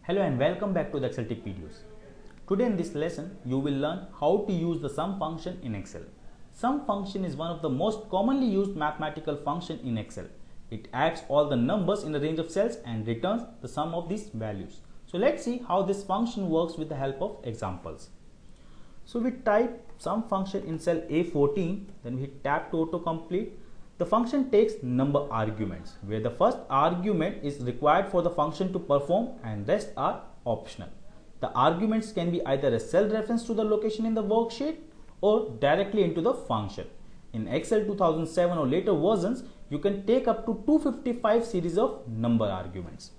Hello and welcome back to the Excel Tech videos. Today in this lesson, you will learn how to use the sum function in Excel. Sum function is one of the most commonly used mathematical function in Excel. It adds all the numbers in a range of cells and returns the sum of these values. So let's see how this function works with the help of examples. So we type sum function in cell A14, then we hit tab to autocomplete. The function takes number arguments, where the first argument is required for the function to perform and rest are optional. The arguments can be either a cell reference to the location in the worksheet or directly into the function. In Excel 2007 or later versions, you can take up to 255 series of number arguments.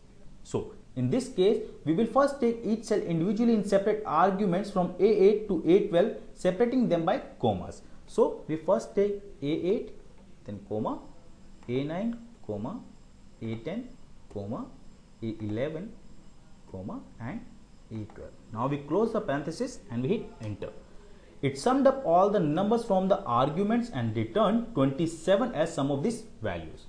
So in this case, we will first take each cell individually in separate arguments from A8 to A12, separating them by commas. So we first take A8, then comma, A9, comma, A10, comma, A11, comma, and A12. Now we close the parenthesis and we hit enter. It summed up all the numbers from the arguments and returned 27 as sum of these values.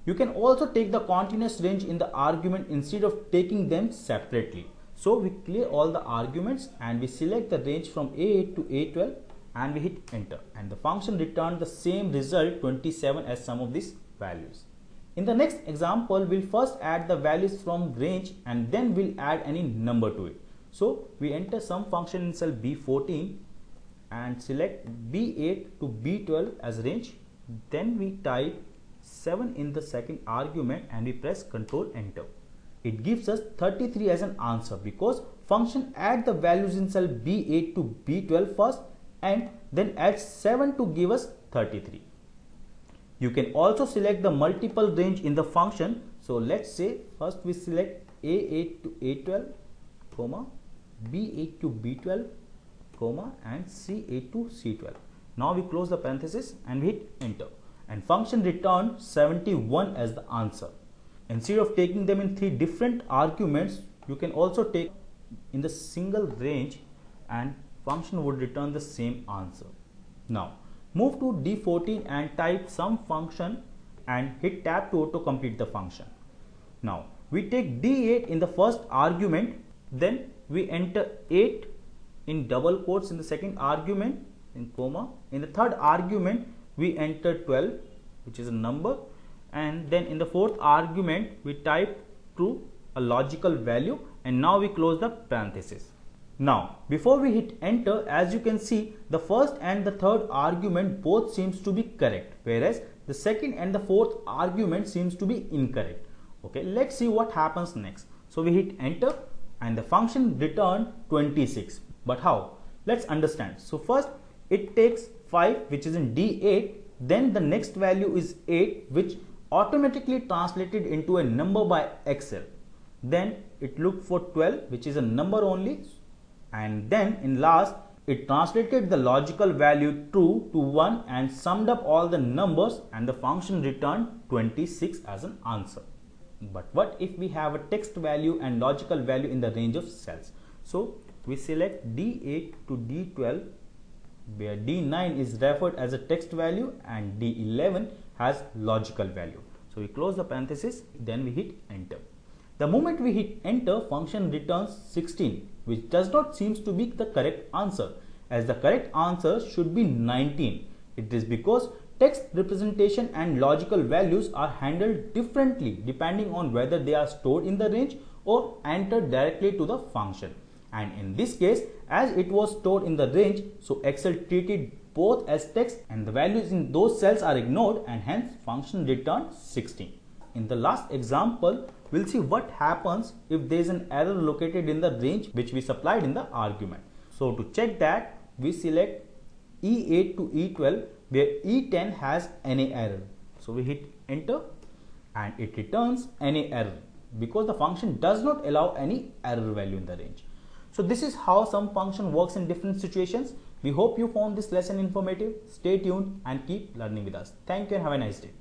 You can also take the continuous range in the argument instead of taking them separately. So we clear all the arguments and we select the range from A8 to A12 and we hit enter, and the function returned the same result 27 as sum of these values. In the next example, we'll first add the values from range and then we'll add any number to it. So we enter sum function in cell B14 and select B8 to B12 as range. Then we type 7 in the second argument and we press Ctrl Enter. It gives us 33 as an answer because function add the values in cell B8 to B12 first and then add 7 to give us 33. You can also select the multiple range in the function. So let's say first we select A8 to A12, comma, B8 to B12, comma, and C8 to C12. Now we close the parenthesis and we hit enter, and function returned 71 as the answer. Instead of taking them in 3 different arguments, you can also take in the single range and function would return the same answer. Now move to D14 and type sum function and hit tab to autocomplete the function. Now we take D8 in the first argument, then we enter 8 in double quotes in the second argument, in comma. In the third argument we enter 12, which is a number, and then in the fourth argument we type true, a logical value, and now we close the parenthesis. Now before we hit enter, as you can see, the first and the third argument both seems to be correct, whereas the second and the fourth argument seems to be incorrect. Okay, let's see what happens next. So we hit enter and the function returned 26. But how? Let's understand. So first it takes 5, which is in D8, then the next value is 8, which automatically translated into a number by Excel. Then it looked for 12, which is a number only, and then in last it translated the logical value true to 1 and summed up all the numbers, and the function returned 26 as an answer. But what if we have a text value and logical value in the range of cells? So we select D8 to D12, where D9 is referred as a text value and D11 has logical value. So we close the parenthesis, then we hit enter. The moment we hit enter, function returns 16, which does not seem to be the correct answer, as the correct answer should be 19. It is because text representation and logical values are handled differently depending on whether they are stored in the range or entered directly to the function. And in this case, as it was stored in the range, so Excel treated both as text and the values in those cells are ignored, and hence function returned 16. In the last example, we'll see what happens if there is an error located in the range which we supplied in the argument. So to check that, we select E8 to E12, where E10 has any error. So we hit enter and it returns any error because the function does not allow any error value in the range. So this is how sum function works in different situations. We hope you found this lesson informative. Stay tuned and keep learning with us. Thank you and have a nice day.